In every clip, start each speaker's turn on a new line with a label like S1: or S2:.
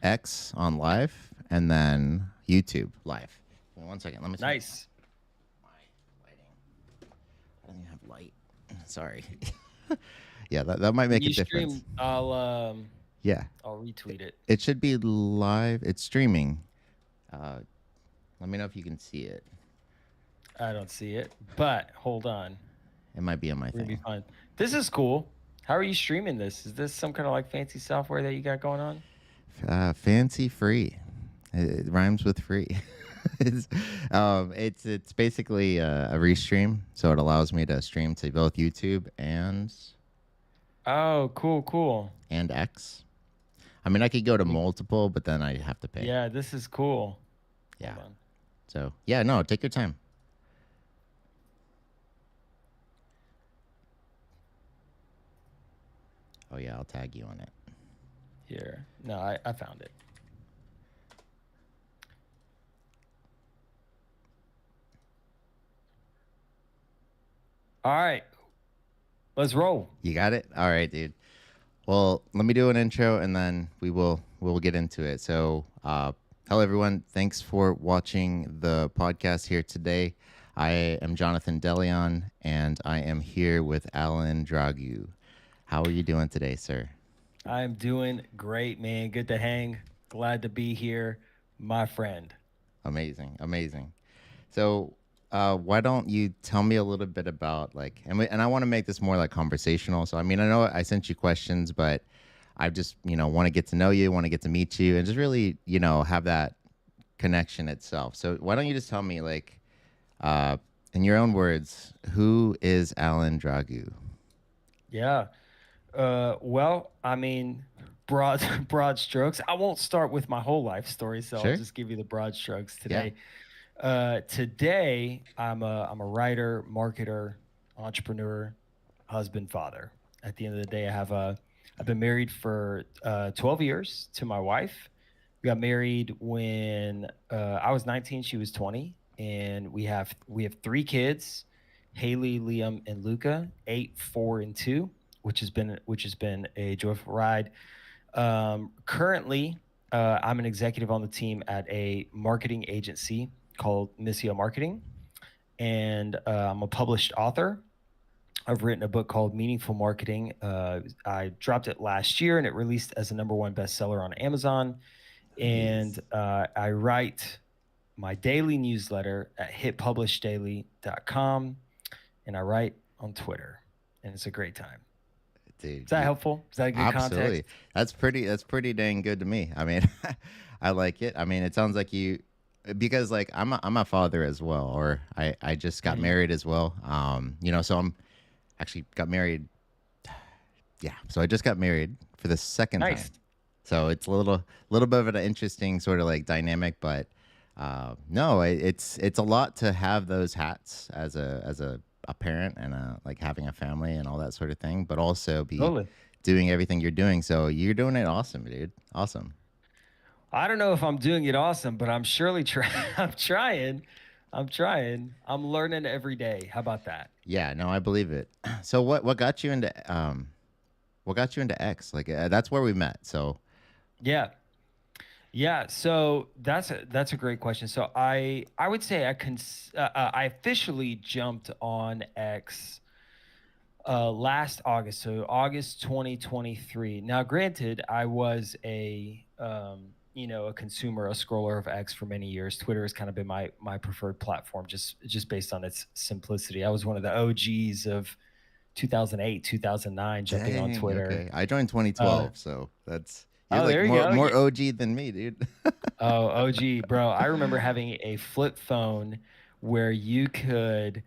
S1: X on live, and then YouTube live. One second, let me see
S2: Nice.
S1: my lighting. I don't even have light. Sorry. Yeah, that might
S2: When
S1: make a
S2: you
S1: difference.
S2: stream, I'll
S1: Yeah,
S2: retweet it.
S1: it should be live. It's streaming. Uh, Let me know if you can see it.
S2: I don't see it, but hold on.
S1: It might be on my
S2: We're gonna be
S1: thing.
S2: fine. This is cool. How are you streaming this? Is this some kind of like fancy software that you got going on?
S1: Fancy free. It rhymes with free. It's basically a restream, so it allows me to stream to both YouTube
S2: Oh, cool, cool.
S1: and X. I mean, I could go to
S2: Let me-
S1: multiple, but then I have to pay.
S2: Yeah, this is cool.
S1: Yeah.
S2: Hold on.
S1: So yeah, no, take your time. Oh yeah, I'll tag you on it.
S2: Here. No, I found it. All right. Let's roll.
S1: You got it. All right, dude. Well, let me do an intro and then we'll get into it. So, hello everyone. Thanks for watching the podcast here today. I am Jonathan Deleon and I am here with Alin Dragu. How are you doing today, sir?
S2: I'm doing great, man. Good to hang. Glad to be here, my friend.
S1: Amazing, amazing. So, why don't you tell me a little bit about like, and I want to make this more like conversational. So, I mean, I know I sent you questions, but I just want to get to know you, want to get to meet you, and just really have that connection itself. So, why don't you just tell me like, in your own words, who is Alin Dragu?
S2: Yeah. Well, I mean, broad broad strokes. I won't start with my whole life story, so I'll
S1: Sure.
S2: just give you the broad strokes
S1: Yeah.
S2: today. Today I'm a writer, marketer, entrepreneur, husband, father. At the end of the day, I've been married for 12 years to my wife. We got married when I was 19, she was 20, and we have three kids, Haley, Liam, and Luca, 8, 4, and 2, which has been a joyful ride. Currently, I'm an executive on the team at a marketing agency called Missio Marketing, and I'm a published author. I've written a book called Meaningful Marketing. I dropped it last year, and it released as a number one bestseller on Amazon. And
S1: Nice.
S2: I write my daily newsletter at hitpublishdaily.com, and I write on Twitter, and it's a great time.
S1: Dude,
S2: Is that helpful? Is that a good context?
S1: absolutely. That's pretty dang good to me. I mean, I like it. I mean, it sounds like you because like I'm a father as well, or I just got
S2: Mhm.
S1: married as well. So I'm actually got married. Yeah, so I just got married for the second time.
S2: Nice.
S1: So it's a little bit of an interesting sort of like dynamic, but no, it's a lot to have those hats as a parent and like having a family and all that sort of thing, but also be
S2: Totally.
S1: doing everything you're doing. So you're doing it awesome, dude. Awesome.
S2: I don't know if I'm doing it awesome, but I'm surely trying. I'm trying. I'm trying. I'm learning every day. How about that?
S1: Yeah, no, I believe it. So what got you into X? Like that's where we met. So
S2: Yeah. Yeah, so that's a great question. So I would say I officially jumped on X last August, so August 2023. Now, granted, I was a consumer, a scroller of X for many years. Twitter has kind of been my preferred platform, just based on its simplicity. I was one of the OGs of 2008, 2009, jumping on
S1: dang,
S2: Twitter.
S1: okay. I joined
S2: Uh,
S1: 2012, so that's you're
S2: oh,
S1: like
S2: there you
S1: more
S2: go.
S1: more OG than me, dude.
S2: Oh, OG, bro. I remember having a flip phone where you could,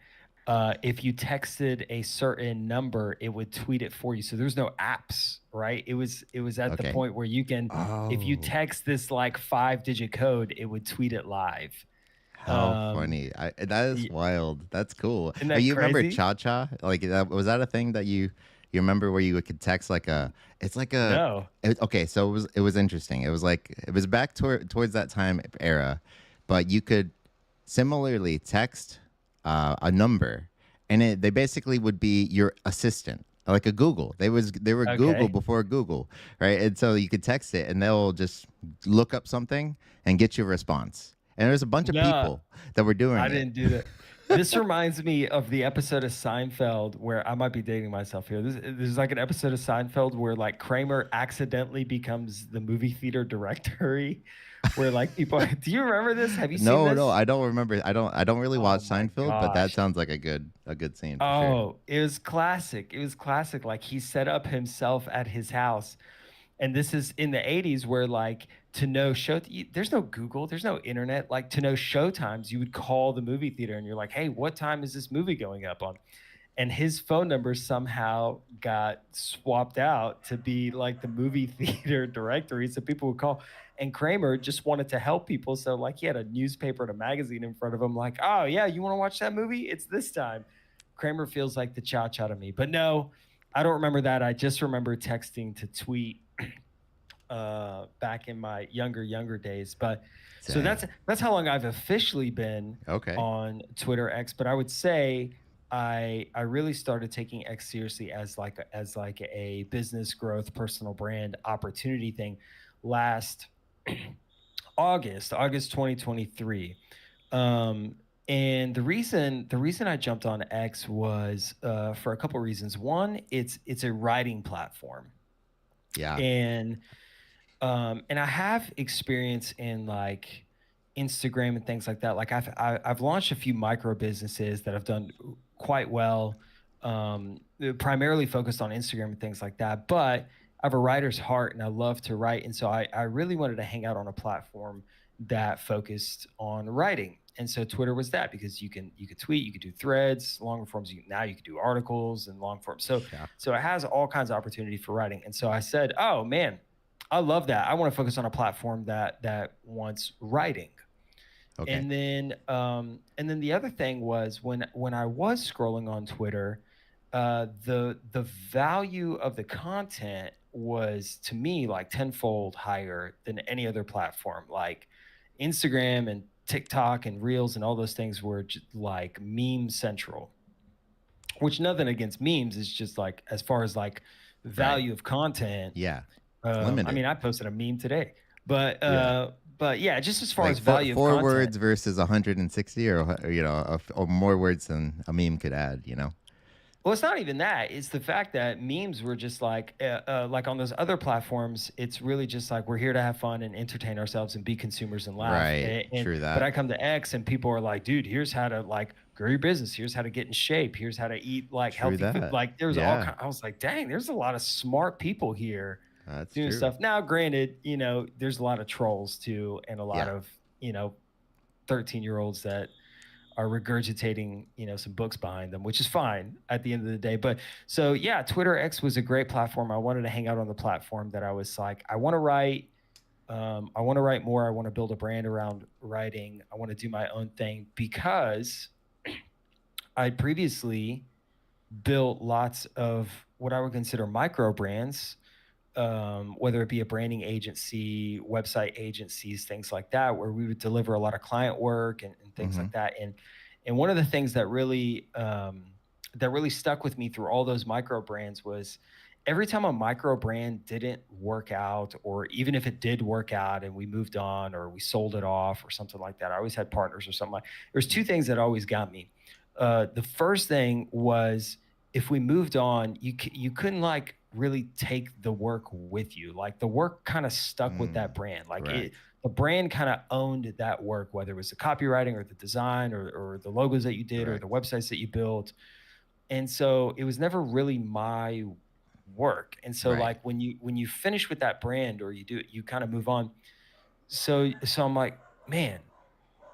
S2: if you texted a certain number, it would tweet it for you. So there's no apps, right? It was at the
S1: Okay.
S2: point where you can, if you
S1: Oh,
S2: text this like 5-digit code, it would tweet it live.
S1: how
S2: Um,
S1: funny! That is
S2: y-
S1: wild. That's cool.
S2: isn't
S1: Oh,
S2: that
S1: you remember
S2: crazy?
S1: Cha Cha? Like that was that a thing that you remember where you could text like a? It's like a.
S2: No.
S1: Okay, so it was interesting. It was like it was back towards that time era, but you could similarly text a number, and they basically would be your assistant. like a Google. They were Google
S2: Okay.
S1: before Google, right? And so you could text it, and they'll just look up something and get you a response. And there's a bunch of
S2: No,
S1: people that were
S2: I
S1: doing it.
S2: didn't do that. This reminds me of the episode of Seinfeld where I might be dating myself here. There's like an episode of Seinfeld where like Kramer accidentally becomes the movie theater directory, where like people. Do you remember this? Have you seen
S1: No, no,
S2: this?
S1: I don't remember. I don't really watch
S2: Oh my
S1: Seinfeld, but that
S2: gosh.
S1: sounds like a good scene for sure.
S2: Oh, it was classic. It was classic. Like he set up himself at his house. And this is in the 80s where like to know there's no Google, there's no internet. Like to know show times, you would call the movie theater and you're like, "Hey, what time is this movie going up on?" And his phone number somehow got swapped out to be like the movie theater directory. So people would call. And Kramer just wanted to help people. So like he had a newspaper and a magazine in front of him, like, "Oh yeah, you want to watch that movie? It's this time." Kramer feels like the cha-cha to me. But no, I don't remember that. I just remember texting to tweet back in my younger days. But so
S1: Dang.
S2: that's how long I've officially been
S1: Okay.
S2: on Twitter X. But I would say I really started taking X seriously as like a business growth, personal brand opportunity thing last August 2023. Um, and the reason I jumped on X was for a couple reasons. One, it's a writing platform,
S1: Yeah.
S2: and and I have experience in like Instagram and things like that. Like I've launched a few micro businesses that have done quite well, primarily focused on Instagram and things like that. But I have a writer's heart and I love to write, and so I really wanted to hang out on a platform that focused on writing. And so Twitter was that because you could tweet, you could do threads, longer forms. Now you could do articles and long forms. So
S1: Yeah.
S2: so it has all kinds of opportunity for writing. And so I said, oh man, I love that. I want to focus on a platform that wants writing.
S1: Okay.
S2: And then the other thing was when I was scrolling on Twitter, the value of the content was to me like tenfold higher than any other platform. Like Instagram and TikTok and Reels and all those things were just like meme central. Which nothing against memes is just like as far as like
S1: Right.
S2: value of content.
S1: Yeah. It's
S2: I
S1: limited.
S2: mean, I posted a meme today, but
S1: Yeah.
S2: yeah, just as far
S1: Like
S2: as value of
S1: four
S2: content.
S1: words versus 160, or or more words than a meme could add.
S2: Well, it's not even that. It's the fact that memes were just like on those other platforms. It's really just like we're here to have fun and entertain ourselves and be consumers and laugh.
S1: Right.
S2: And
S1: True
S2: but
S1: that.
S2: I come to X and people are like, dude, here's how to like grow your business. Here's how to get in shape. Here's how to eat like
S1: True
S2: healthy food.
S1: that.
S2: Like there's all
S1: Yeah.
S2: kind. I was like, dang, there's a lot of smart people here
S1: That's
S2: doing
S1: true.
S2: stuff. Now, granted, there's a lot of trolls too, and a lot
S1: Yeah.
S2: of you know 13-year-olds that are regurgitating, some books behind them, which is fine at the end of the day. But so yeah, Twitter X was a great platform. I wanted to hang out on the platform that I was like, I want to write. I want to write more. I want to build a brand around writing. I want to do my own thing because I previously built lots of what I would consider micro brands, whether it be a branding agency, website agencies, things like that, where we would deliver a lot of client work and things
S1: Hmm.
S2: like that. And one of the things that really stuck with me through all those micro brands was every time a micro brand didn't work out, or even if it did work out and we moved on or we sold it off or something like that, I always had partners or something like. There's two things that always got me. The first thing was if we moved on, you couldn't like really take the work with you. Like the work kind of stuck with that
S1: Mm,
S2: brand. Like
S1: correct.
S2: the brand kind of owned that work, whether it was the copywriting or the design or the logos that you did or the
S1: Correct.
S2: websites that you built. And so it was never really my work. And so
S1: Right.
S2: like when you finish with that brand or you do it, you kind of move on. So I'm like, man,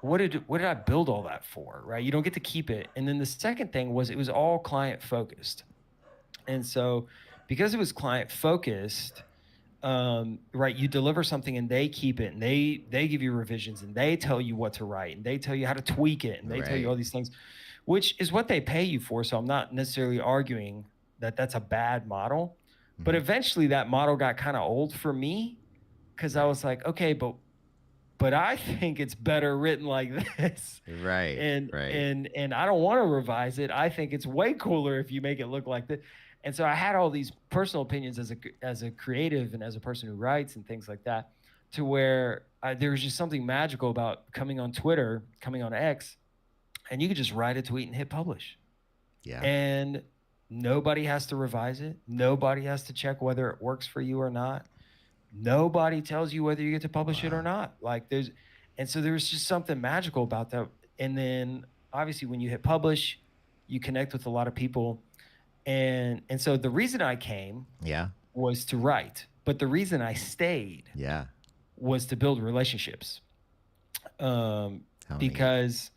S2: what did I build all that for? Right? You don't get to keep it. And then the second thing was it was all client focused. And so because it was client focused, right, you deliver something and they keep it and they give you revisions and they tell you what to write and they tell you how to tweak it and they tell you
S1: Right.
S2: all these things, which is what they pay you for. So I'm not necessarily arguing that that's a bad model, but
S1: Hmm.
S2: eventually that model got kind of old for me because I
S1: Right.
S2: was like, okay, but I think it's better written like this.
S1: Right.
S2: And
S1: Right.
S2: and and I don't want to revise it. I think it's way cooler if you make it look like this. And so I had all these personal opinions as a creative and as a person who writes and things like that, to where there was just something magical about coming on Twitter, coming on X, and you could just write a tweet and hit publish,
S1: Yeah.
S2: and nobody has to revise it. Nobody has to check whether it works for you or not. Nobody tells you whether you get to publish it or
S1: Wow.
S2: not. Like and so there's just something magical about that. And then obviously when you hit publish, you connect with a lot of people. And so the reason I came
S1: Yeah.
S2: was to write, but the reason I stayed
S1: Yeah.
S2: was to build relationships.
S1: How neat.
S2: Because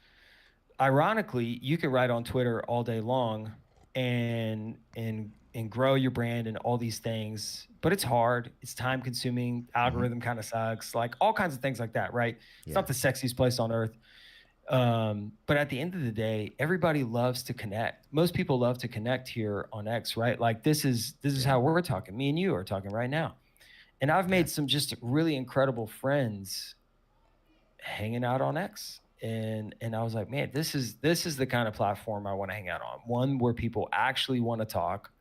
S2: ironically, you can write on Twitter all day long and grow your brand and all these things, but it's hard. It's time consuming.
S1: Hmm.
S2: Algorithm kind of sucks. Like all kinds of things like that, right? It's
S1: Yeah.
S2: not the sexiest place on earth. But at the end of the day, everybody loves to connect. Most people love to connect here on X, right? Like this is
S1: Yeah.
S2: how we're talking. Me and you are talking right now. And I've
S1: Yeah.
S2: made some just really incredible friends hanging out on X. And I was like, man, this is the kind of platform I want to hang out on. One where people actually want to talk,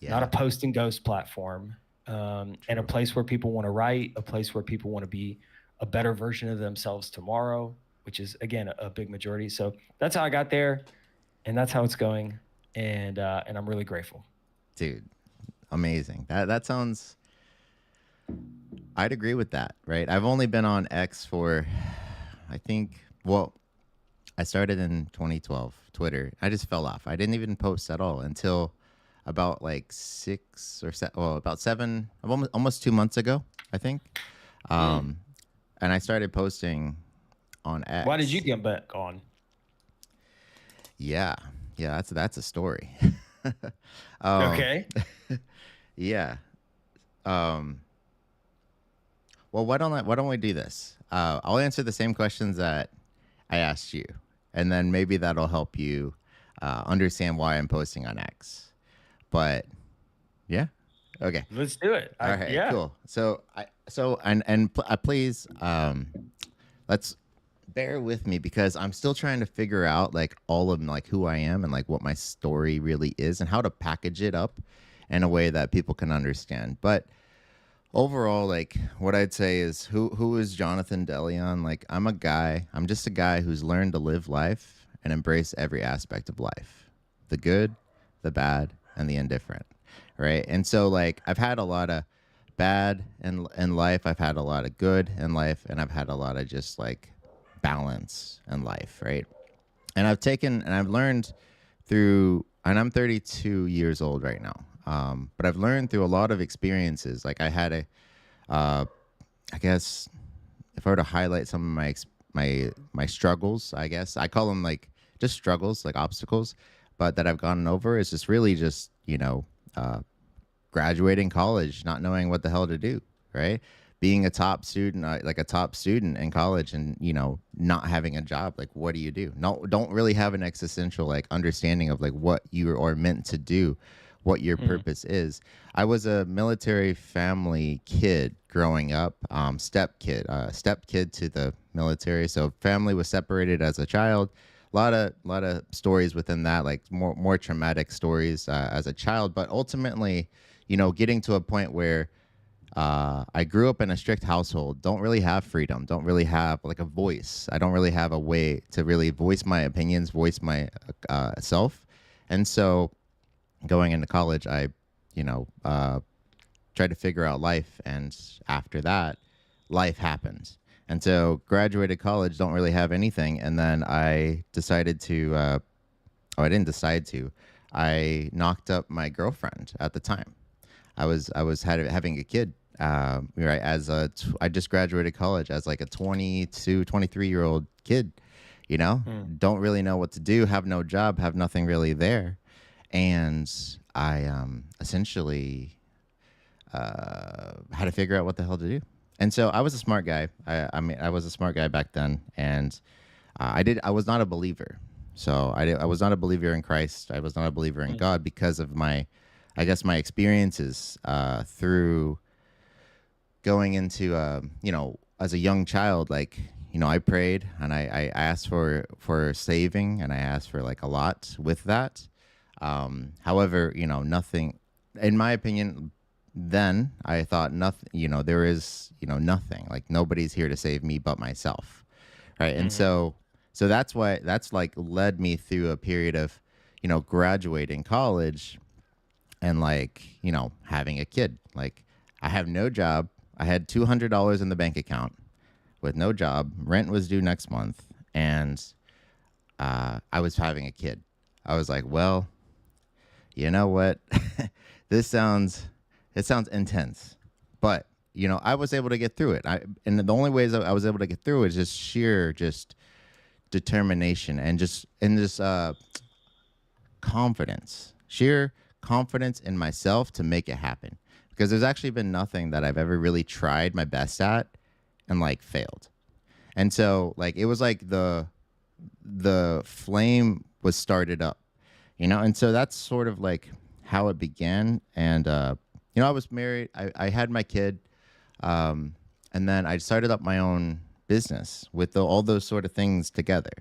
S2: not a
S1: Yeah.
S2: post and ghost platform, and a
S1: True.
S2: place where people want to write, a place where people want to be a better version of themselves tomorrow, which is again a big majority. So that's how I got there, and that's how it's going, and I'm really grateful.
S1: Dude, amazing. That sounds, I'd agree with that, right? I've only been on X for, I think, well, I started in 2012, Twitter. I just fell off. I didn't even post at all until about like well, about seven, almost 2 months ago, I think.
S2: Mm.
S1: Um, and I started posting on
S2: Why did you
S1: X.
S2: get back on?
S1: Yeah, yeah, that's a story. um,
S2: Okay.
S1: yeah. Um, well, why don't we do this? I'll answer the same questions that I asked you, and then maybe that'll help you understand why I'm posting on X. But yeah, okay,
S2: Let's do it.
S1: all
S2: I
S1: right,
S2: Yeah.
S1: cool. Please, let's bear with me because I'm still trying to figure out like all of like who I am and like what my story really is and how to package it up in a way that people can understand. But overall, like what I'd say is who is Jonathan Deleon? Like I'm just a guy who's learned to live life and embrace every aspect of life. The good, the bad, and the indifferent. Right? And so like I've had a lot of bad in life, I've had a lot of good in life, and I've had a lot of just like balance in life, right? And I've learned through, and I'm 32 years old right now. But I've learned through a lot of experiences. Like I had uh, I guess if I were to highlight some of my struggles, I guess I call them like just struggles, like obstacles, but that I've gone over is just really just uh, graduating college, not knowing what the hell to do, right? Being a top student, like a top student in college, and not having a job. Like, what do you do? No, don't really have an existential like understanding of like what you are meant to do, what your
S2: Mm.
S1: purpose is. I was a military family kid growing up, step kid to the military. So family was separated as a child. A lot of stories within that, like more traumatic stories as a child. But ultimately, getting to a point where I grew up in a strict household, don't really have freedom, don't really have like a voice. I don't really have a way to really voice my opinions, voice my self. And so going into college, I, you know, uh, tried to figure out life. And after that, life happened. And so graduated college, don't really have anything. And then I decided to, I didn't decide to, I knocked up my girlfriend at the time. Having a kid. Right, I just graduated college as like a 22, 23 year old kid.
S2: Mm.
S1: Don't really know what to do. Have no job. Have nothing really there, and I essentially had to figure out what the hell to do. And so I was a smart guy. I mean, I was a smart guy back then, and I was not a believer. So I was not a believer in Christ. I was not a believer in
S2: Mm.
S1: God because of I guess, my experiences through going into, as a young child. Like, I prayed and I asked for saving, and I asked for like a lot with that. However, nothing. in my opinion, then I thought nothing, there is, nothing. Like nobody's here to save me but myself. Right. And
S2: Mhm.
S1: so that's like led me through a period of, graduating college and like, having a kid. Like I have no job. I had $200 in the bank account with no job. Rent was due next month. And I was having a kid. I was like, well, you know what? this sounds it sounds intense, but I was able to get through it. And the only ways I was able to get through it is just sheer just determination and just confidence, sheer confidence in myself to make it happen. Because there's actually been nothing that I've ever really tried my best at and like failed. And so like it was like the flame was started up, and so that's sort of like how it began. And I was married, I had my kid, and then I started up my own business with all those sort of things together.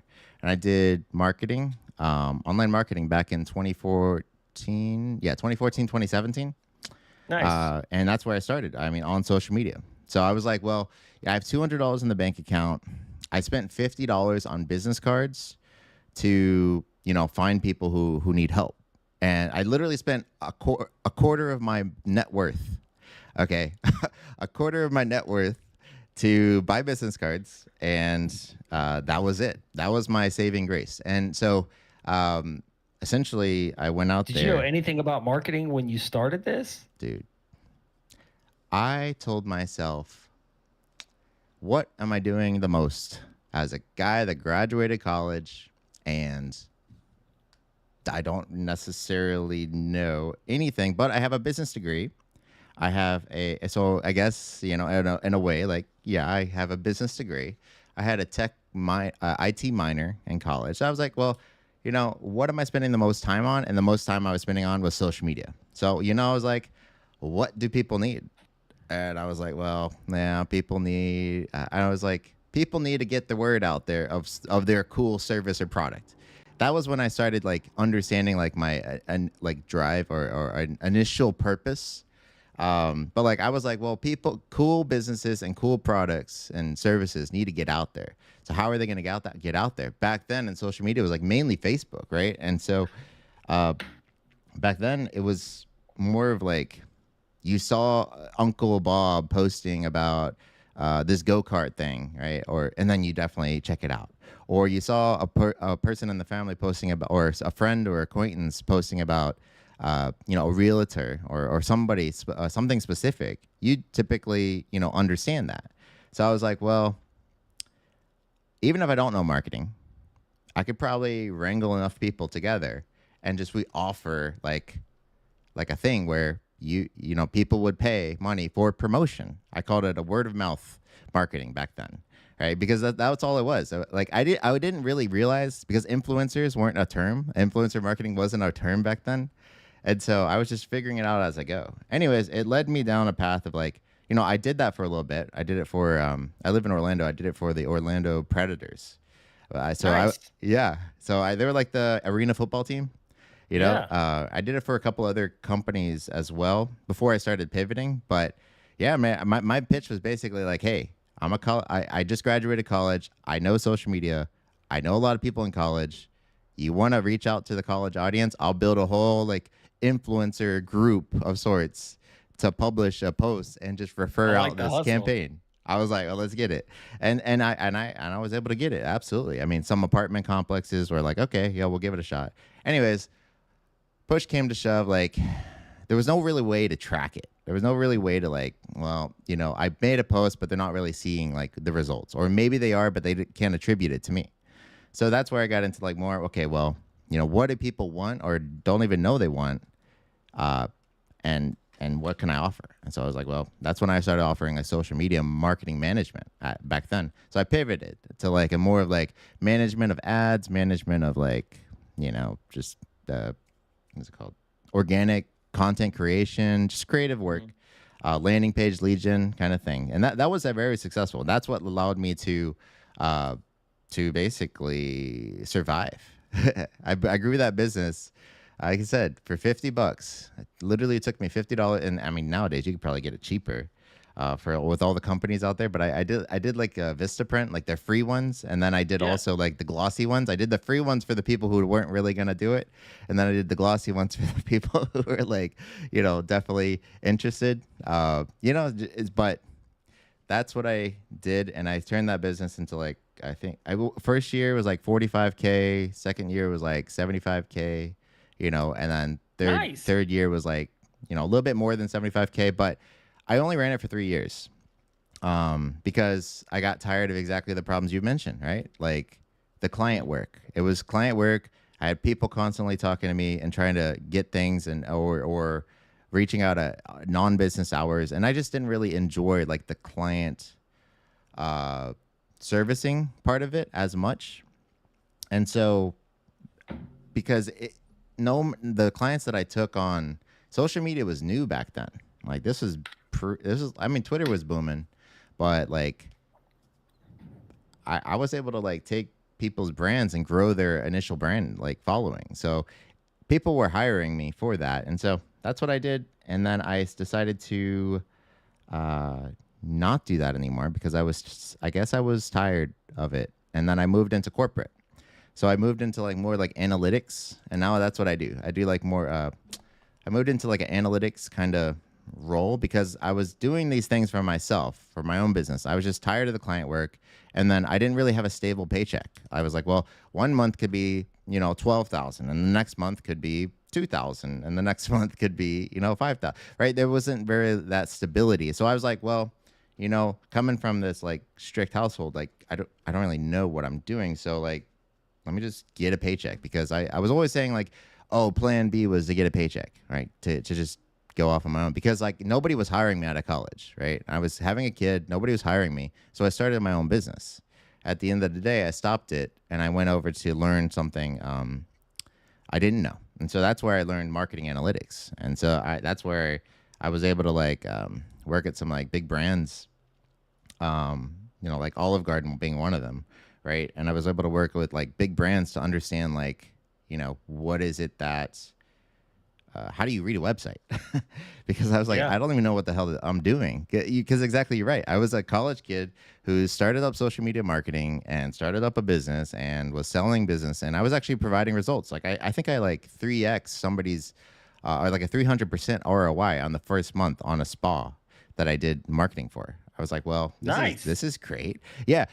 S1: And I did marketing, online marketing back in 2014, yeah, 2014, 2017.
S2: Nice.
S1: And that's where I started. I mean, on social media. So I was like, well, yeah, I have $200 in the bank account. I spent $50 on business cards to find people who need help, and I literally spent a quarter of my net worth. Okay, a quarter of my net worth to buy business cards, and that was it. That was my saving grace. And so, essentially, I went out
S2: Did you know
S1: there,
S2: anything about marketing when you started this?
S1: dude. I told myself, what am I doing the most as a guy that graduated college and I don't necessarily know anything, but I have a business degree. I have so I guess, in a way, like, yeah, I have a business degree. I had a IT minor in college. So I was like, well, what am I spending the most time on? And the most time I was spending on was social media. So, I was like, what do people need? And I was like, well, yeah, people need. I was like, people need to get the word out there of their cool service or product. That was when I started like understanding like my and like drive or an initial purpose. But like I was like, well, people, cool businesses and cool products and services need to get out there. So how are they going to get out there? Back then, in social media, it was like mainly Facebook, right? And so uh, back then, it was more of like you saw Uncle Bob posting about this go kart thing, right? And then you definitely check it out. Or you saw a person in the family posting about, or a friend or acquaintance posting about, a realtor or somebody, something specific. You typically, understand that. So I was like, well, even if I don't know marketing, I could probably wrangle enough people together and just we offer like a thing where people would pay money for promotion. I called it a word of mouth marketing back then, right? Because that's all it was. Like I didn't really realize, because influencers weren't a term. Influencer marketing wasn't a term back then, and so I was just figuring it out as I go. Anyways, it led me down a path of like, I did that for a little bit. I did it for I live in Orlando. I did it for the Orlando Predators.
S2: Nice.
S1: Yeah. They were like the arena football team.
S2: Yeah.
S1: I did it for a couple other companies as well before I started pivoting. But yeah, man, my pitch was basically like, hey, I just graduated college. I know social media. I know a lot of people in college. You want to reach out to the college audience? I'll build a whole like influencer group of sorts to publish a post and just
S2: I
S1: refer
S2: like
S1: out
S2: the
S1: this
S2: hustle.
S1: campaign. I was like, oh, let's get it. And I was able to get it. Absolutely. I mean, some apartment complexes were like, okay, yeah, we'll give it a shot. Anyways, push came to shove, like there was no really way to track it. There was no really way to like, well, I made a post, but they're not really seeing like the results, or maybe they are, but they can't attribute it to me. So that's where I got into like more. Okay, well, what do people want or don't even know they want, uh, and what can I offer? And so I was like, well, that's when I started offering a social media marketing management back then. So I pivoted to like a more of like management of ads, management of like, just what's it called? Organic content creation, just creative work,
S2: Mhm.
S1: landing page lead gen kind of thing. And that was very successful. That's what allowed me to basically survive. I grew that business Like I said, for $50, it literally took me $50, and I mean nowadays you could probably get it cheaper, for with all the companies out there. But I did like Vistaprint, like their free ones, and then I did
S2: Yeah.
S1: also like the glossy ones. I did the free ones for the people who weren't really gonna do it, and then I did the glossy ones for the people who were like, definitely interested. But that's what I did, and I turned that business into like, I think first year was like 45K, second year was like 75K, and then third
S2: Nice.
S1: third year was like, a little bit more than 75K, but I only ran it for 3 years, because I got tired of exactly the problems you mentioned, right? Like the client work. It was client work. I had people constantly talking to me and trying to get things, and or reaching out at non-business hours, and I just didn't really enjoy like the client uh, servicing part of it as much. And so, because no, the clients that I took on, social media was new back then. Like this is, I mean, Twitter was booming, but like I was able to like take people's brands and grow their initial brand like following. So people were hiring me for that, and so that's what I did. And then I decided to uh, not do that anymore because I guess I was tired of it. And then I moved into corporate. So I moved into like more like analytics, and now that's what I do. I do like more. I moved into like an analytics kind of role because I was doing these things for myself, for my own business. I was just tired of the client work, and then I didn't really have a stable paycheck. I was like, well, one month could be 12,000, and the next month could be 2,000, and the next month could be 5,000. Right? There wasn't very that stability. So I was like, well, coming from this like strict household, like I don't really know what I'm doing. So like let me just get a paycheck, because I was always saying like, oh, plan B was to get a paycheck, right? To just go off on my own, because like nobody was hiring me out of college, right? I was having a kid, nobody was hiring me. So I started my own business. At the end of the day, I stopped it and I went over to learn something I didn't know. And so that's where I learned marketing analytics. And so that's where I was able to like work at some like big brands, like Olive Garden being one of them, right? And I was able to work with like big brands to understand like, what is it that, how do you read a website? Because I was like,
S2: Yeah.
S1: I don't even know what the hell I'm doing. Because exactly, you're right. I was a college kid who started up social media marketing and started up a business and was selling business, and I was actually providing results. Like I think I like 3x somebody's, or like a 300% ROI on the first month on a spa that I did marketing for. I was like, well, this is
S2: Nice.
S1: this is great. Yeah,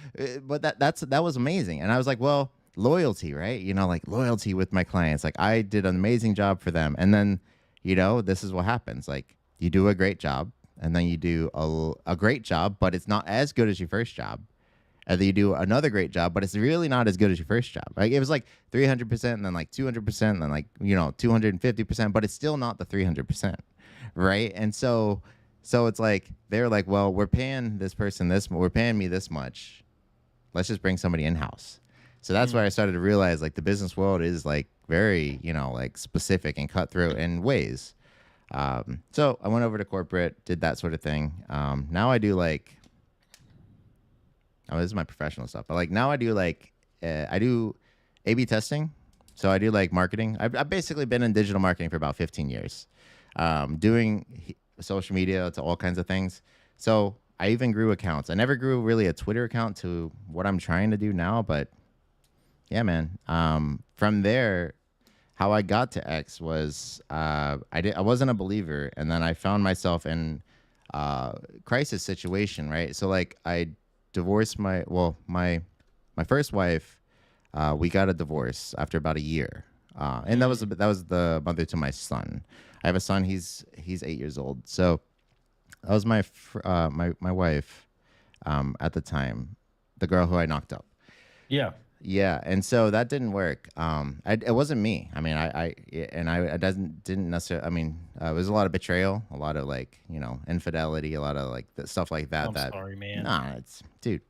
S1: but that was amazing. And I was like, well, loyalty, right? Like loyalty with my clients. Like I did an amazing job for them, and then this is what happens. Like you do a great job, and then you do a great job, but it's not as good as your first job. And then you do another great job, but it's really not as good as your first job. Like it was like 300%, and then like 200%, and then like 250%, but it's still not the 300%, right? And so it's like they're like, well, we're paying this person this, we're paying me this much. Let's just bring somebody in house. So that's where I
S2: Mm.
S1: started to realize like the business world is like very like specific and cutthroat in ways. So I went over to corporate, did that sort of thing. Now I do like, oh, this is my professional stuff, but like now I do like, I do A/B testing. So I do like marketing. I've basically been in digital marketing for about 15 years, doing social media to all kinds of things. So I even grew accounts. I never grew really a Twitter account to what I'm trying to do now, but yeah, man. From there, how I got to X was I wasn't a believer, and then I found myself in crisis situation, right? So like I divorced my first wife. We got a divorce after about a year, and
S2: Mm.
S1: that was the mother to my son. I have a son. He's 8 years old. So that was my wife at the time, the girl who I knocked up.
S2: Yeah.
S1: Yeah, and so that didn't work. It wasn't me. I mean, I didn't necessarily. I mean, it was a lot of betrayal, a lot of like infidelity, a lot of like stuff like that.
S2: I'm
S1: That
S2: sorry, man.
S1: nah, it's dude.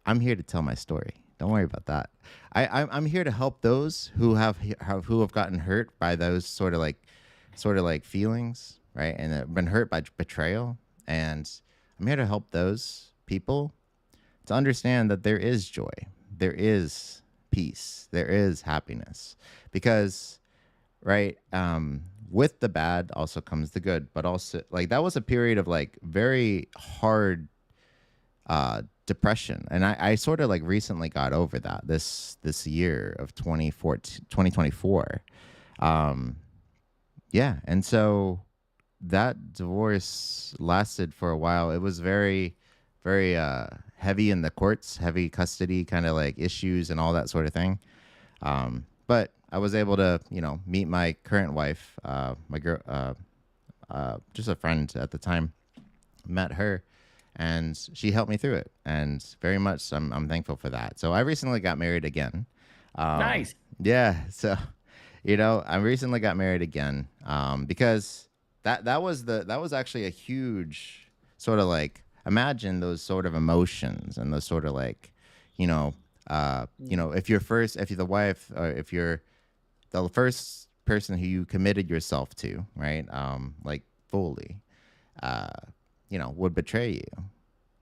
S1: I'm here to tell my story. Don't worry about that. I'm here to help those who have gotten hurt by those sort of like feelings, right? And have been hurt by betrayal, and I'm here to help those people to understand that there is joy, there is peace, there is happiness, because right? With the bad also comes the good, but also like that was a period of like very hard depression, and I sort of like recently got over that this year of 2014 2024. um yeah, and so that divorce lasted for a while. It was very heavy in the courts, heavy custody kind of like issues and all that sort of thing. But I was able to, meet my current wife, my girl, just a friend at the time. Met her, and she helped me through it, and very much I'm thankful for that. So I recently got married again.
S2: Nice.
S1: Yeah, so I recently got married again, because that was actually a huge sort of like, imagine those sort of emotions and those sort of like, you know if you're the wife, or if you're the first person who you committed yourself to, right? Like fully, uh, would betray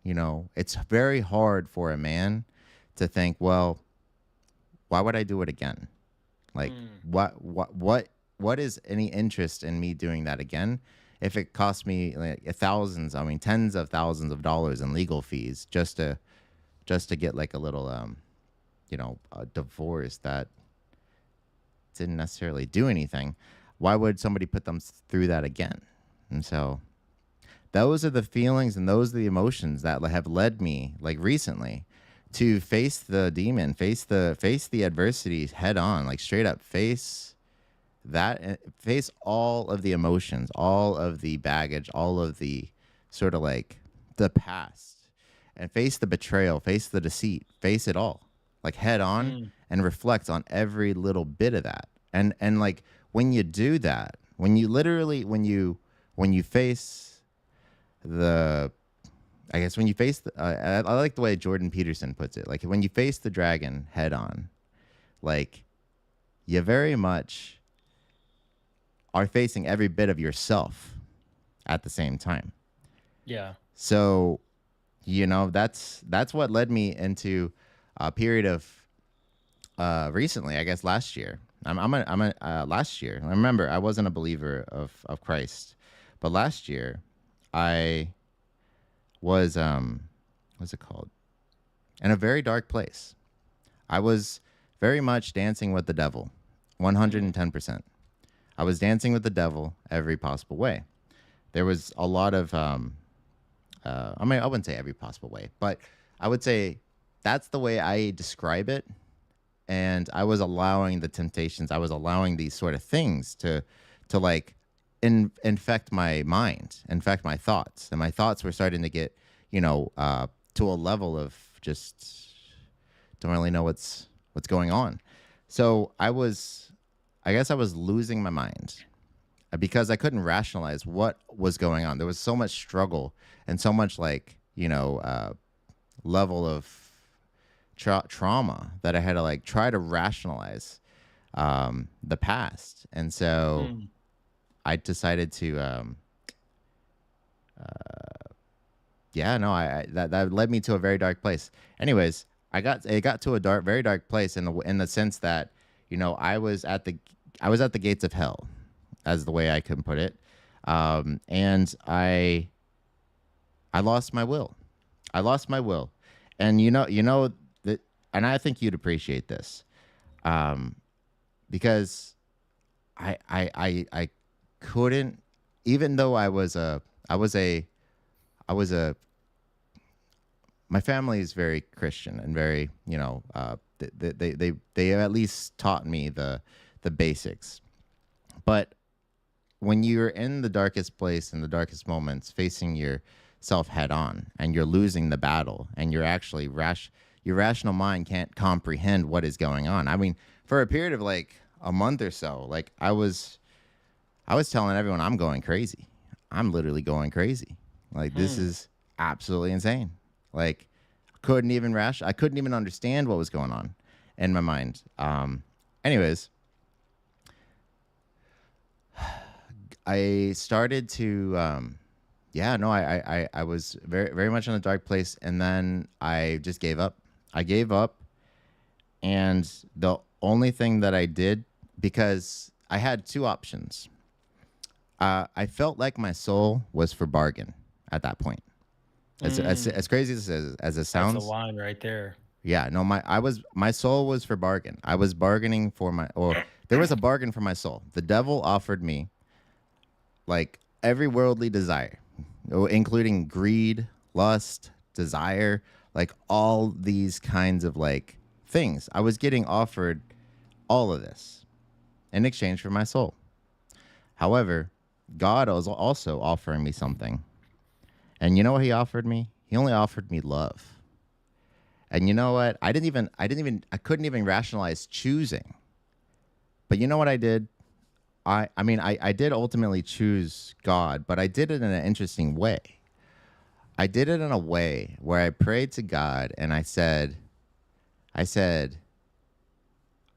S1: you. It's very hard for a man to think, well, why would I do it again? Like,
S2: Mm.
S1: what is any interest in me doing that again? If it costs me like thousands, I mean, tens of thousands of dollars in legal fees just to get like a little, a divorce that didn't necessarily do anything, why would somebody put them through that again? And so those are the feelings and those are the emotions that have led me like recently to face the demon, face the adversity head on, like straight up face that, face all of the emotions, all of the baggage, all of the sort of like the past, and face the betrayal, face the deceit, face it all, like head on,
S2: Mm.
S1: and reflect on every little bit of that. And like when you do that, when you literally when you face the I guess when you face I like the way Jordan Peterson puts it. Like when you face the dragon head on, like you very much are facing every bit of yourself at the same time.
S2: Yeah.
S1: So, that's what led me into a period of recently, I guess last year. Last year. I remember I wasn't a believer of Christ, but last year I was what's it called? In a very dark place. I was very much dancing with the devil,
S2: Mm.
S1: 110%. I was dancing with the devil every possible way. There was a lot of, I mean, I wouldn't say every possible way, but I would say that's the way I describe it. And I was allowing the temptations, I was allowing these sort of things to like infect my mind, infect my thoughts. And my thoughts were starting to get, to a level of just don't really know what's going on. So I guess I was losing my mind, because I couldn't rationalize what was going on. There was so much struggle and so much like, level of trauma that I had to like try to rationalize the past. And so
S2: Mm.
S1: I decided to, yeah, no, that led me to a very dark place. Anyways, it got to a very dark place in the sense that, I was at the gates of hell, as the way I can put it. And I lost my will. I lost my will. And that, and I think you'd appreciate this. Um, because I couldn't, even though I was a, I was a, my family is very Christian and very, they at least taught me the basics. But when you're in the darkest place, in the darkest moments, facing yourself head on, and you're losing the battle, and you're actually your rational mind can't comprehend what is going on. I mean, for a period of like a month or so, like I was telling everyone I'm going crazy. I'm literally going crazy. Like this
S2: Hmm.
S1: is absolutely insane. Like I couldn't even understand what was going on in my mind. Anyways, I started to, yeah, no, I was very much in a dark place, and then I just gave up. I gave up, and the only thing that I did, because I had two options. I felt like my soul was for bargain at that point. As
S2: Mm,
S1: crazy as it
S2: that's a
S1: sounds,
S2: line right there.
S1: yeah, no, my soul was for bargain. I was bargaining for my, or there was a bargain for my soul. The devil offered me like every worldly desire, including greed, lust, desire, like all these kinds of like things. I was getting offered all of this in exchange for my soul. However, God was also offering me something. And you know what he offered me? He only offered me love. And you know what? I couldn't even rationalize choosing. But you know what I did? I did ultimately choose God, but I did it in an interesting way. I did it in a way where I prayed to God and I said,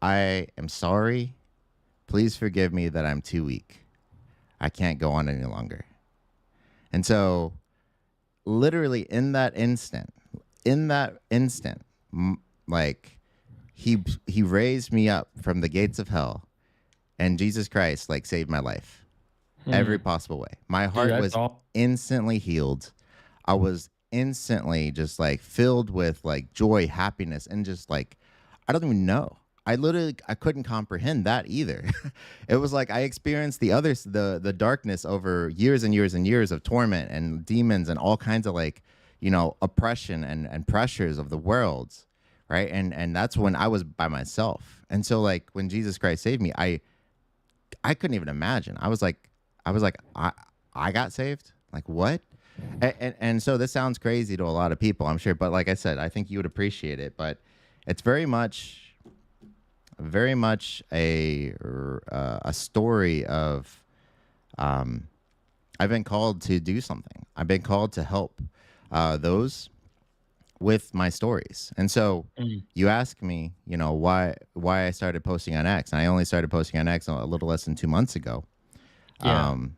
S1: I am sorry. Please forgive me that I'm too weak. I can't go on any longer. And so, literally in that instant, like he raised me up from the gates of hell, and Jesus Christ like saved my life every
S2: Hmm.
S1: possible way. My
S2: Dude,
S1: heart
S2: that's
S1: was
S2: all.
S1: instantly healed. I was instantly just like filled with like joy, happiness, and just like I don't even know. I couldn't comprehend that either. It was like I experienced the darkness over years and years and years of torment and demons and all kinds of like, oppression and pressures of the world, right? And that's when I was by myself. And so like when Jesus Christ saved me, I couldn't even imagine. I got saved? Like what? And so this sounds crazy to a lot of people, I'm sure, but like I said, I think you would appreciate it, but it's very much a story of um, I've been called to do something. I've been called to help those with my stories. And so
S2: Mm,
S1: you ask me, why I started posting on X, and I only started posting on X a little less than 2 months ago.
S2: yeah.
S1: Um,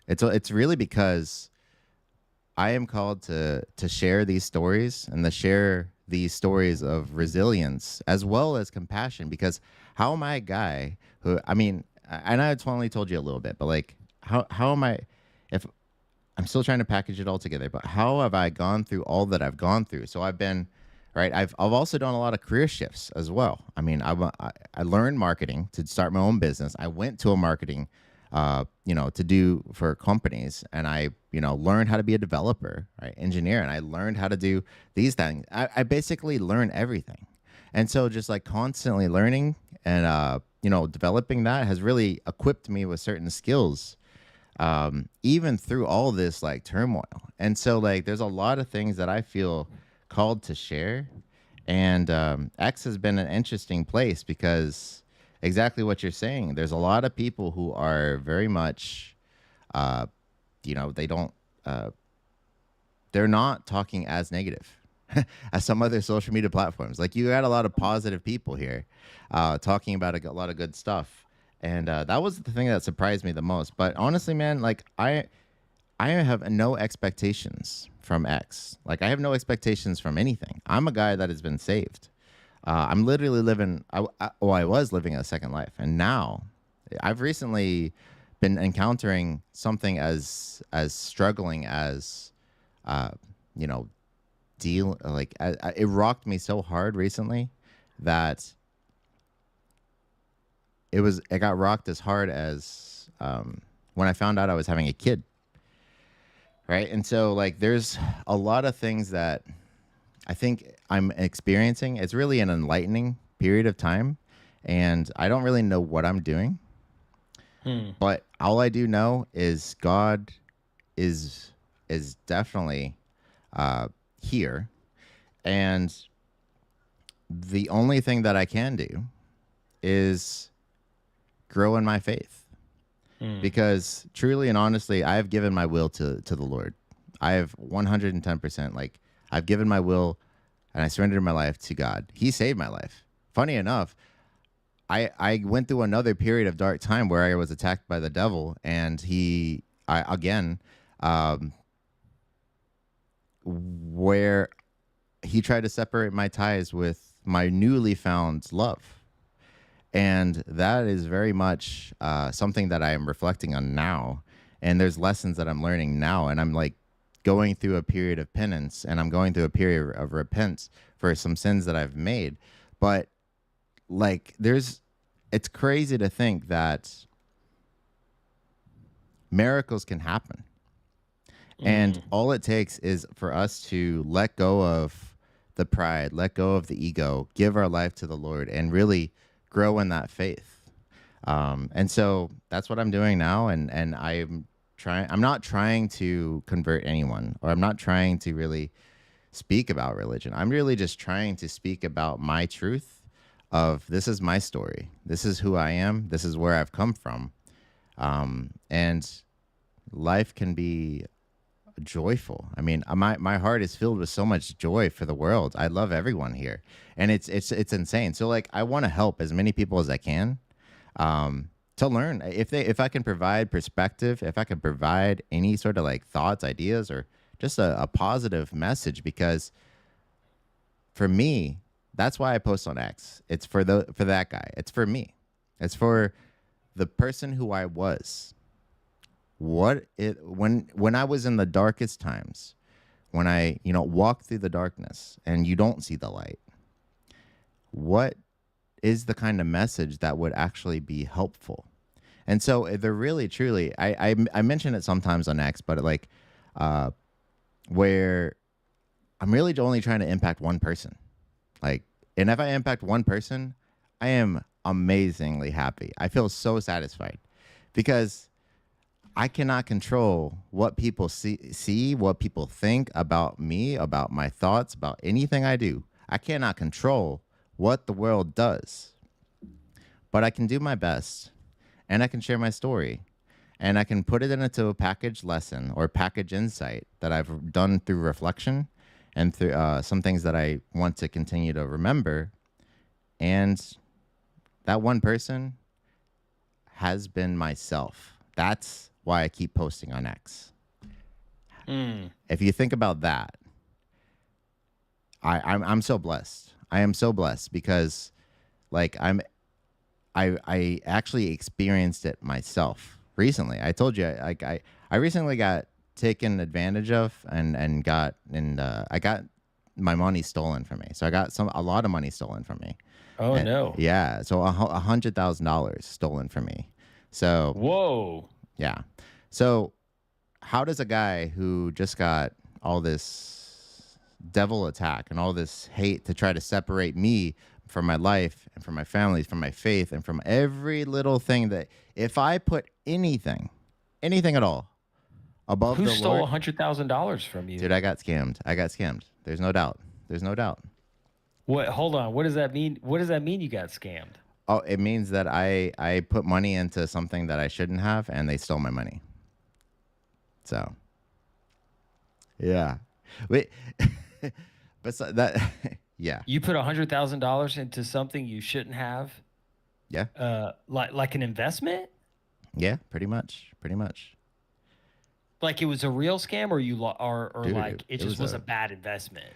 S1: it's really because I am called to share these stories and to share these stories of resilience as well as compassion. Because how am I a guy who and I only told you a little bit, but like how am I if I'm still trying to package it all together, but how have I gone through all that I've gone through? So I've been right. I've also done a lot of career shifts as well. I mean, I learned marketing to start my own business. I went to a marketing, to do for companies, and I, learned how to be a developer, right, engineer, and I learned how to do these things. I basically learned everything, and so just like constantly learning and developing that has really equipped me with certain skills even through all this like turmoil. And so like there's a lot of things that I feel called to share. And X has been an interesting place because exactly what you're saying. There's a lot of people who are very much, uh, they don't, uh, they're not talking as negative as some other social media platforms. Like you got a lot of positive people here talking about a lot of good stuff. And that was the thing that surprised me the most. But honestly, man, like I have no expectations from X. Like I have no expectations from anything. I'm a guy that has been saved. I'm literally living. I was living a second life, and now I've recently been encountering something as struggling as, uh, you know, deal. Like it rocked me so hard recently that it got rocked as hard as when I found out I was having a kid, right? And so like there's a lot of things that I think I'm experiencing. It's really an enlightening period of time, and I don't really know what I'm doing,
S2: Hmm.
S1: but all I do know is God is is definitely uh, here, and the only thing that I can do is grow in my faith.
S2: Hmm.
S1: Because truly and honestly, I have given my will to the Lord. I have 110% like I've given my will and I surrendered my life to God. He saved my life. Funny enough, I went through another period of dark time where I was attacked by the devil, and I again, um, where he tried to separate my ties with my newly found love. And that is very much something that I am reflecting on now. And there's lessons that I'm learning now. And I'm like going through a period of penance, and I'm going through a period of repentance for some sins that I've made. But like, it's crazy to think that miracles can happen. And all it takes is for us to let go of the pride, let go of the ego, give our life to the Lord, and really grow in that faith. And so that's what I'm doing now. And I'm not trying to convert anyone, or I'm not trying to really speak about religion. I'm really just trying to speak about my truth of this is my story. This is who I am. This is where I've come from. And life can be joyful. I mean, my heart is filled with so much joy for the world. I love everyone here, and it's insane. So like, I want to help as many people as I can, to learn. If I can provide perspective, if I can provide any sort of like thoughts, ideas, or just a positive message, because for me, that's why I post on X. It's for that guy. It's for me. It's for the person who I was. When I was in the darkest times, when I walk through the darkness and you don't see the light, what is the kind of message that would actually be helpful? And so they're really truly, I mention it sometimes on X, but like where I'm really only trying to impact one person. Like, and if I impact one person, I am amazingly happy. I feel so satisfied, because I cannot control what people see, what people think about me, about my thoughts, about anything I do. I cannot control what the world does, but I can do my best, and I can share my story, and I can put it into a package lesson or package insight that I've done through reflection and through some things that I want to continue to remember. And that one person has been myself. That's why I keep posting on X. If you think about that, I'm so blessed. I am so blessed, because like I actually experienced it myself recently. I told you, I recently got taken advantage of, and I got my money stolen from me. So I got a lot of money stolen from me.
S2: Oh no.
S1: Yeah, so $100,000 stolen from me. So
S2: Whoa.
S1: yeah. So how does a guy who just got all this devil attack and all this hate to try to separate me from my life and from my family, from my faith, and from every little thing, that if I put anything at all above
S2: Who
S1: the
S2: stole
S1: Lord,
S2: $100,000 from you?
S1: dude, I got scammed. There's no doubt. There's no doubt.
S2: What? Hold on. What does that mean? What does that mean? You got scammed?
S1: Oh, it means that I put money into something that I shouldn't have, and they stole my money. So, yeah. Wait, but that, yeah,
S2: You put $100,000 into something you shouldn't have?
S1: yeah,
S2: Like an investment?
S1: yeah, pretty much.
S2: Like it was a real scam, or or
S1: Dude,
S2: like it just was
S1: a
S2: a bad investment?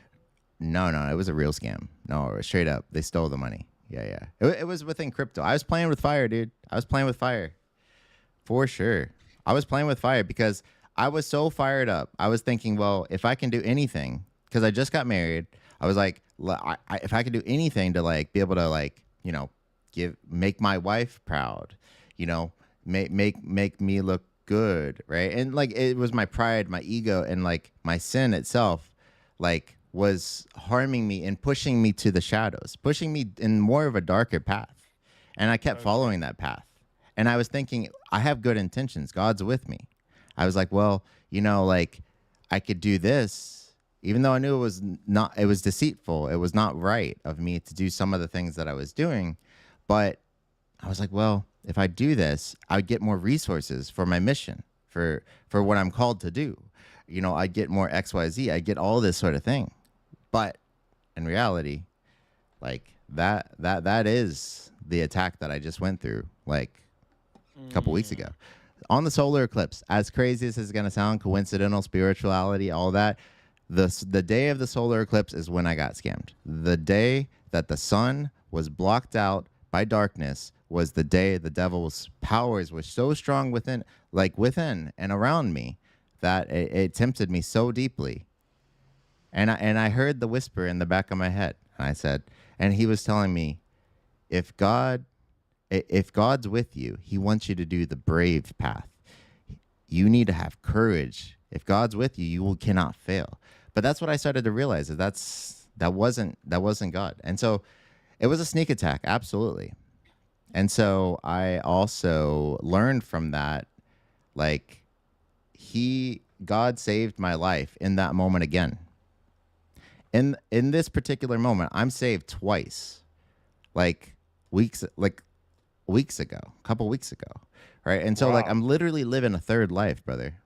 S1: no, it was a real scam. No, straight up, they stole the money. Yeah. It was within crypto. I was playing with fire, dude. I was playing with fire, for sure. I was playing with fire because I was so fired up. I was thinking, well, if I can do anything, because I just got married, I was like, if I could do anything to like be able to like make my wife proud, make me look good, right? And like, it was my pride, my ego, and like my sin itself, like, was harming me and pushing me to the shadows, pushing me in more of a darker path. And I kept following that path. And I was thinking, I have good intentions. God's with me. I was like, well, like, I could do this, even though I knew it was deceitful. It was not right of me to do some of the things that I was doing. But I was like, well, if I do this, I would get more resources for my mission, for what I'm called to do. I get more XYZ. I get all this sort of thing. But in reality, like that is the attack that I just went through like a couple weeks ago on the solar eclipse. As crazy as it's going to sound, coincidental, spirituality, all that, the day of the solar eclipse is when I got scammed. The day that the sun was blocked out by darkness was the day the devil's powers were so strong within, like within and around me, that it tempted me so deeply. And I heard the whisper in the back of my head. And I said, and he was telling me, if God if God's with you, he wants you to do the brave path. You need to have courage. If God's with you, cannot fail. But that's what I started to realize, that wasn't God. And so it was a sneak attack, absolutely. And so I also learned from that, like, God saved my life in that moment again. In this particular moment, I'm saved twice, like like weeks ago, a couple weeks ago, right? And so like
S2: Wow.
S1: I'm literally living a third life, brother,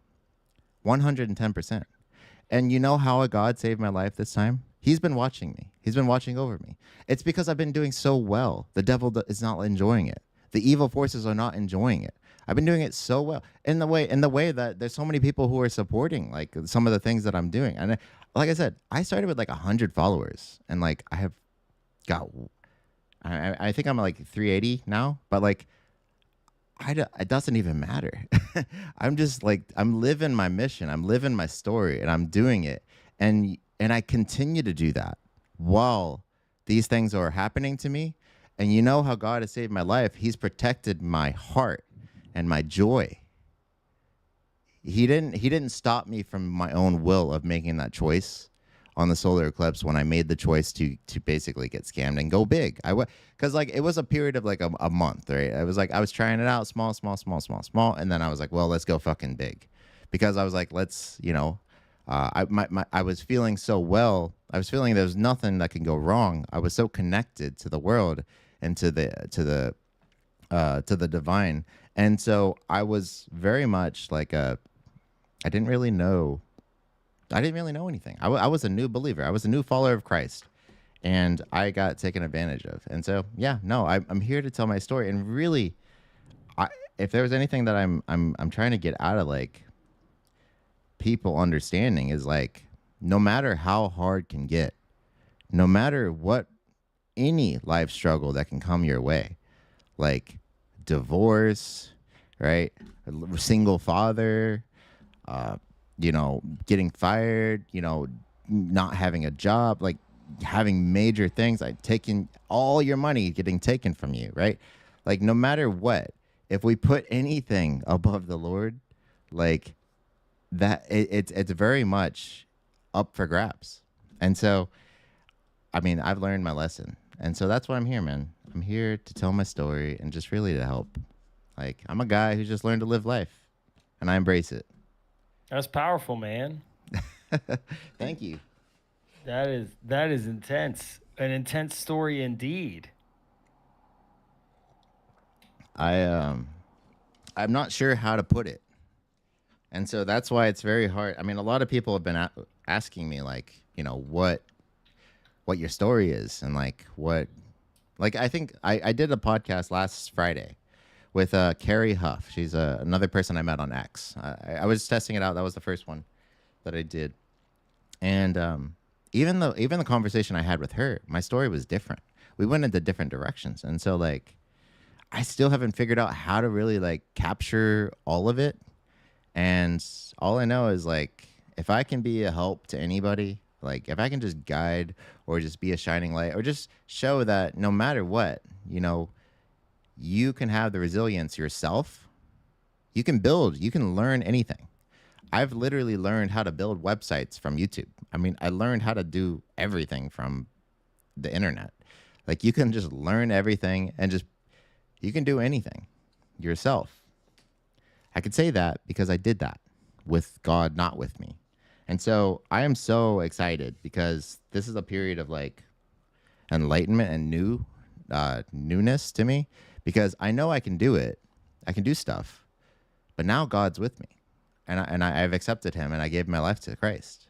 S1: 110%. And you know how God saved my life this time? He's been watching me. He's been watching over me. It's because I've been doing so well. The devil is not enjoying it. The evil forces are not enjoying it. I've been doing it so well in the way that there's so many people who are supporting like some of the things that I'm doing. And like I said, I started with like 100 followers, and like I have got, I think I'm like 380 now, but like it doesn't even matter. I'm just like I'm living my mission. I'm living my story, and I'm doing it, and I continue to do that while these things are happening to me. And you know how God has saved my life? He's protected my heart and my joy. He didn't stop me from my own will of making that choice on the solar eclipse when I made the choice to basically get scammed and go big. Because like it was a period of like a month, right? I was like I was trying it out, small, small, small, small, small, and then I was like, well, let's go fucking big, because I was like, let's, I was feeling so well. I was feeling there was nothing that can go wrong. I was so connected to the world and to the divine, and so I was very much like a. I didn't really know I didn't really know anything. I was a new believer. I was a new follower of Christ, and I got taken advantage of. And so, yeah, no, I'm here to tell my story. And really, I, if there was anything that I'm trying to get out of like people understanding is like, no matter how hard can get, no matter what any life struggle that can come your way, like divorce, right, single father, uh, getting fired, not having a job, like having major things, like taking all your money getting taken from you, right? Like no matter what, if we put anything above the Lord, like it's very much up for grabs. And so, I mean, I've learned my lesson. And so that's why I'm here, man. I'm here to tell my story and just really to help. Like I'm a guy who just learned to live life, and I embrace it.
S2: That's powerful, man.
S1: Thank you.
S2: That is intense. An intense story indeed.
S1: I I'm not sure how to put it, and so that's why it's very hard. I mean, a lot of people have been asking me like, what your story is, and like what, like I think I did a podcast last Friday with Carrie Huff. She's another person I met on X. I was testing it out. That was the first one that I did, and even the conversation I had with her, my story was different. We went into different directions, and so like I still haven't figured out how to really like capture all of it. And all I know is like if I can be a help to anybody, like if I can just guide or just be a shining light or just show that no matter what, you can have the resilience yourself. You can build, you can learn anything. I've literally learned how to build websites from YouTube. I mean, I learned how to do everything from the internet. Like you can just learn everything and just you can do anything yourself. I could say that because I did that with God not with me. And so I am so excited because this is a period of like enlightenment and newness to me, because I know I can do it. I can do stuff. But now God's with me. I've accepted him and I gave my life to Christ.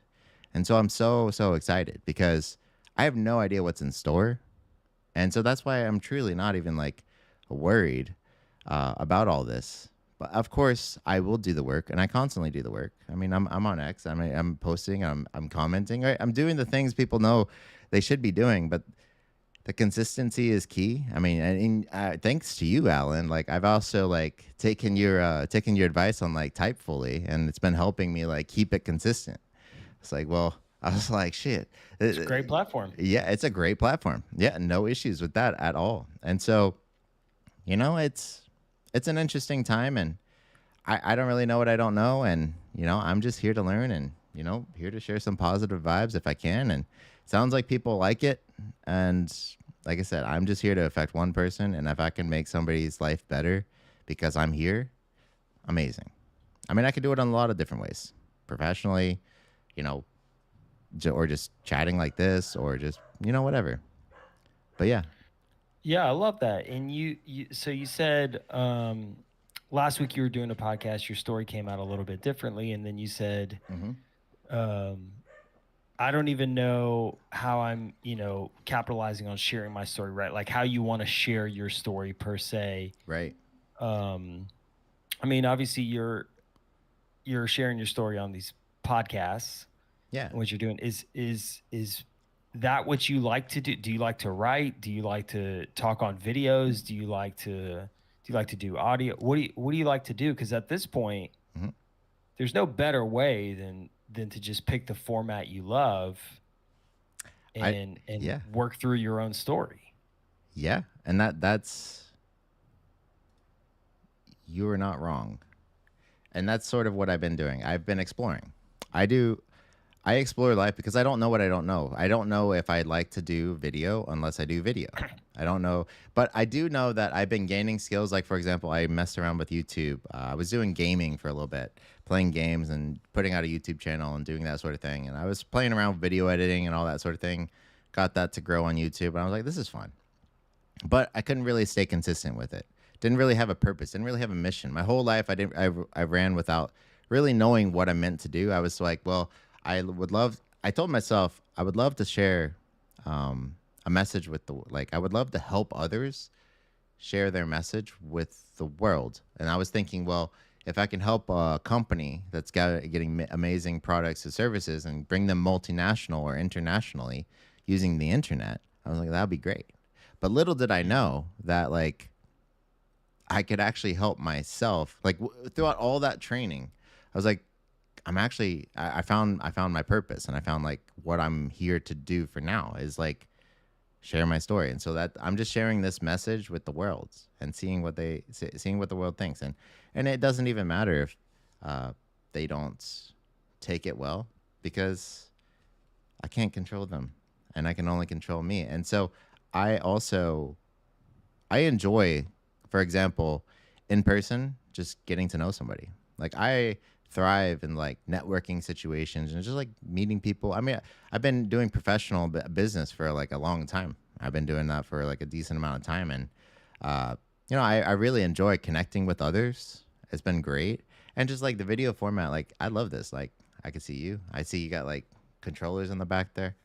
S1: And so I'm so excited because I have no idea what's in store. And so that's why I'm truly not even like worried about all this. But of course, I will do the work, and I constantly do the work. I mean, I'm on X. I'm posting. I'm commenting. Right? I'm doing the things people know they should be doing. But the consistency is key. I mean, thanks to you, Alan. Like I've also like taken your advice on like Typefully, and it's been helping me like keep it consistent. It's like, well, I was like, shit.
S2: It's a great platform.
S1: Yeah, it's a great platform. Yeah, no issues with that at all. And so, it's an interesting time, and I don't really know what I don't know, and I'm just here to learn, and here to share some positive vibes if I can. And sounds like people like it, and like I said, I'm just here to affect one person, and if I can make somebody's life better because I'm here, amazing. I mean, I could do it in a lot of different ways, professionally, you know, or just chatting like this, or just whatever. But yeah.
S2: Yeah, I love that. And so you said last week you were doing a podcast, your story came out a little bit differently, and then you said,
S1: Mm-hmm.
S2: um, I don't even know how I'm, capitalizing on sharing my story, right? Like how you want to share your story per se.
S1: Right.
S2: Um, I mean, obviously you're sharing your story on these podcasts.
S1: Yeah.
S2: What you're doing is that what you like to do? Do you like to write? Do you like to talk on videos? Do you like to do audio? What do you like to do? Because at this point,
S1: Mm-hmm.
S2: there's no better way than to just pick the format you love
S1: I
S2: and
S1: yeah.
S2: work through your own story.
S1: Yeah. And that's you are not wrong. And that's sort of what I've been doing. I've been exploring. I explore life because I don't know what I don't know. I don't know if I'd like to do video unless I do video. I don't know, but I do know that I've been gaining skills. Like for example, I messed around with YouTube. I was doing gaming for a little bit, playing games and putting out a YouTube channel and doing that sort of thing. And I was playing around with video editing and all that sort of thing. Got that to grow on YouTube, and I was like, this is fun. But I couldn't really stay consistent with it. Didn't really have a purpose. Didn't really have a mission. My whole life, I didn't. I ran without really knowing what I meant to do. I was like, well, I would love. I told myself I would love to share a message with the like. I would love to help others share their message with the world. And I was thinking, well, if I can help a company that's getting amazing products and services and bring them multinational or internationally using the internet, I was like, that'd be great. But little did I know that like I could actually help myself. Like throughout all that training, I was like, I found my purpose, and I found like what I'm here to do for now is like share my story. And so that I'm just sharing this message with the world and seeing what the world thinks. And it doesn't even matter if they don't take it well, because I can't control them, and I can only control me. And so I also I enjoy, for example, in person, just getting to know somebody. Like I thrive in like networking situations and just like meeting people. I mean, I've been doing professional business for like a long time. I've been doing that for like a decent amount of time, and I really enjoy connecting with others. It's been great, and just like the video format, like I love this. Like I can see you. I see you got like controllers in the back there.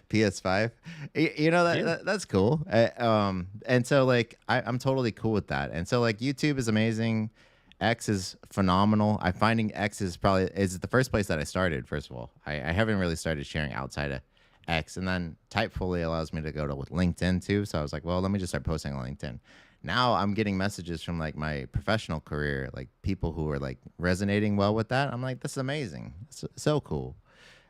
S1: PS5.
S2: Yeah.
S1: That's cool. And so like I'm totally cool with that. And so like YouTube is amazing. X is phenomenal. I finding X is the first place that I started. First of all, I haven't really started sharing outside of X, and then Typefully allows me to go to LinkedIn too. So I was like, well, let me just start posting on LinkedIn. Now I'm getting messages from like my professional career, like people who are like resonating well with that. I'm like, this is amazing. So cool.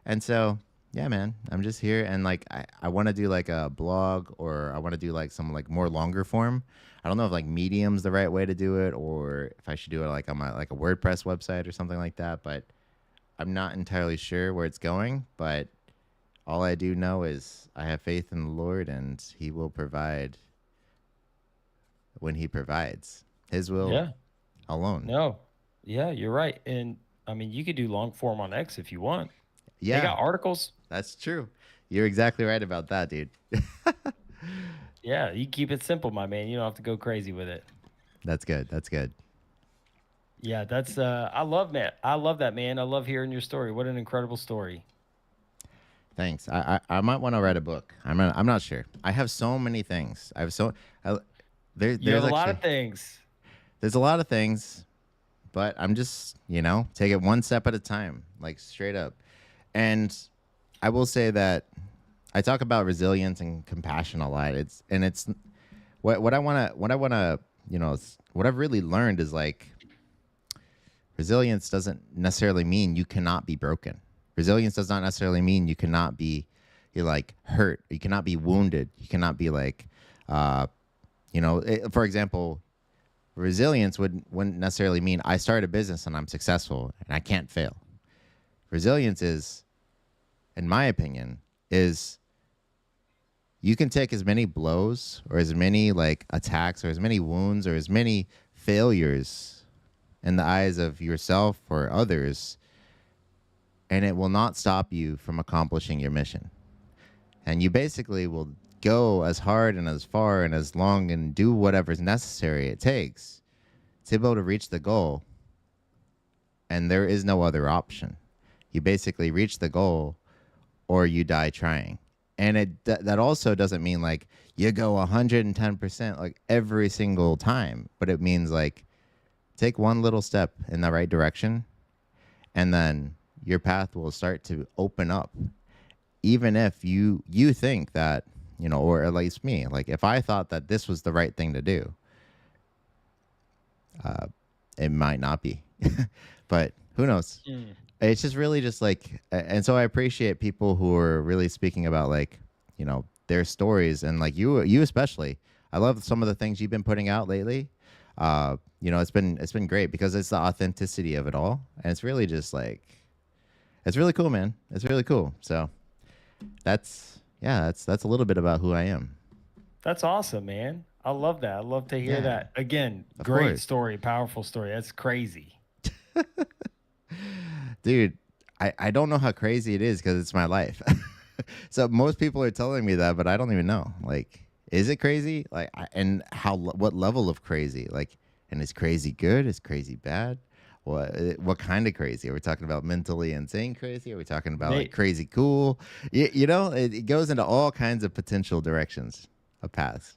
S1: And so, yeah, man, I'm just here, and like I want to do like a blog, or I want to do like some like more longer form. I don't know if like Medium's the right way to do it, or if I should do it like on my like a WordPress website or something like that. But I'm not entirely sure where it's going. But all I do know is I have faith in the Lord, and He will provide when He provides. His will
S2: Yeah.
S1: alone.
S2: No. Yeah, you're right. And I mean, you could do long form on X if you want. They
S1: Yeah,
S2: got articles.
S1: that's true. You're exactly right about that, dude.
S2: Yeah, you keep it simple, my man. You don't have to go crazy with it.
S1: That's good. That's good.
S2: Yeah, that's I love that. I love that, man. I love hearing your story. What an incredible story.
S1: Thanks. I might want to write a book. I'm not sure. I have so many things. I have so I,
S2: You have
S1: there's
S2: a lot of
S1: actually
S2: things.
S1: there's a lot of things, but I'm just take it one step at a time, like straight up. And I will say that I talk about resilience and compassion a lot. It's what I wanna what I've really learned is like resilience doesn't necessarily mean you cannot be broken. Resilience does not necessarily mean you cannot be you're like hurt. You cannot be wounded. You cannot be like uh, for example, resilience wouldn't necessarily mean I start a business and I'm successful and I can't fail. Resilience is, in my opinion, is you can take as many blows or as many like attacks or as many wounds or as many failures in the eyes of yourself or others, and it will not stop you from accomplishing your mission. And you basically will go as hard and as far and as long and do whatever's necessary it takes to be able to reach the goal. And there is no other option. You basically reach the goal or you die trying. And that also doesn't mean like you go 110% like every single time, but it means like take one little step in the right direction and then your path will start to open up. Even if you think that, or at least me, like if I thought that this was the right thing to do, uh, it might not be. But who knows?
S2: Mm.
S1: It's just really just like, and so I appreciate people who are really speaking about like, their stories, and like you especially. I love some of the things you've been putting out lately. It's been great because it's the authenticity of it all, and it's really just like, it's really cool, man. It's really cool. So that's a little bit about who I am.
S2: That's awesome, man. I love that. I love to hear
S1: Yeah,
S2: that. Again,
S1: of
S2: great
S1: course,
S2: story, powerful story. That's crazy.
S1: dude. I don't know how crazy it is because it's my life. So most people are telling me that, but I don't even know. Like, is it crazy? Like, and what level of crazy? Like, and is crazy good? Is crazy bad? What kind of crazy? Are we talking about mentally insane crazy? Are we talking about like
S2: May
S1: crazy cool? It goes into all kinds of potential directions of paths.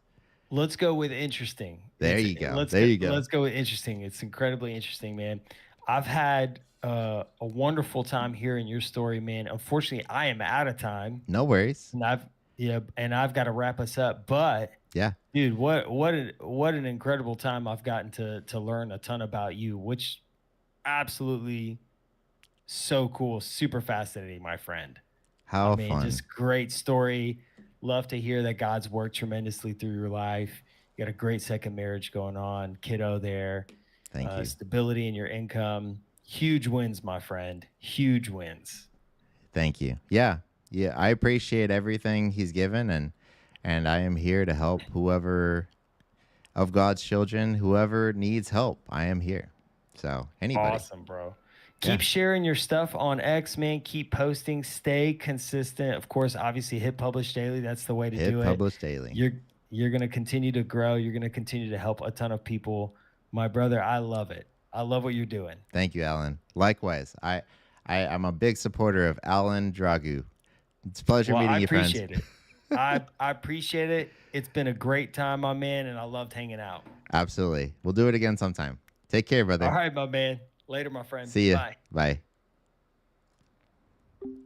S2: Let's go with interesting.
S1: There
S2: It's
S1: you go.
S2: let's
S1: There
S2: go
S1: you go.
S2: let's go with interesting. It's incredibly interesting, man. I've had a wonderful time hearing your story, man. Unfortunately, I am out of time,
S1: No worries.
S2: and I've got to wrap us up. But
S1: Yeah.
S2: dude, what an incredible time I've gotten to learn a ton about you, which absolutely so cool, super fascinating, my friend. I
S1: How
S2: mean,
S1: fun.
S2: just great story. Love to hear that God's worked tremendously through your life. You got a great second marriage going on, kiddo there,
S1: Thank you.
S2: stability in your income. Huge wins, my friend. Huge wins.
S1: Thank you. Yeah. Yeah. I appreciate everything he's given, and I am here to help whoever of God's children, whoever needs help. I am here. So anybody.
S2: Awesome, bro.
S1: Yeah.
S2: Keep sharing your stuff on X, man. Keep posting. Stay consistent. Of course, obviously hit publish daily. That's the way to
S1: Hit
S2: do it.
S1: publish daily.
S2: You're you're gonna continue to grow. You're gonna continue to help a ton of people. My brother, I love it. I love what you're doing.
S1: Thank you, Alan. Likewise. I'm a big supporter of Alin Dragu. It's a pleasure
S2: Well, I
S1: meeting you, friends.
S2: appreciate it. I appreciate it. It's been a great time, my man, and I loved hanging out.
S1: Absolutely. We'll do it again sometime. Take care,
S2: All
S1: brother.
S2: right, my man. Later, my friend.
S1: See ya.
S2: Bye.
S1: Bye.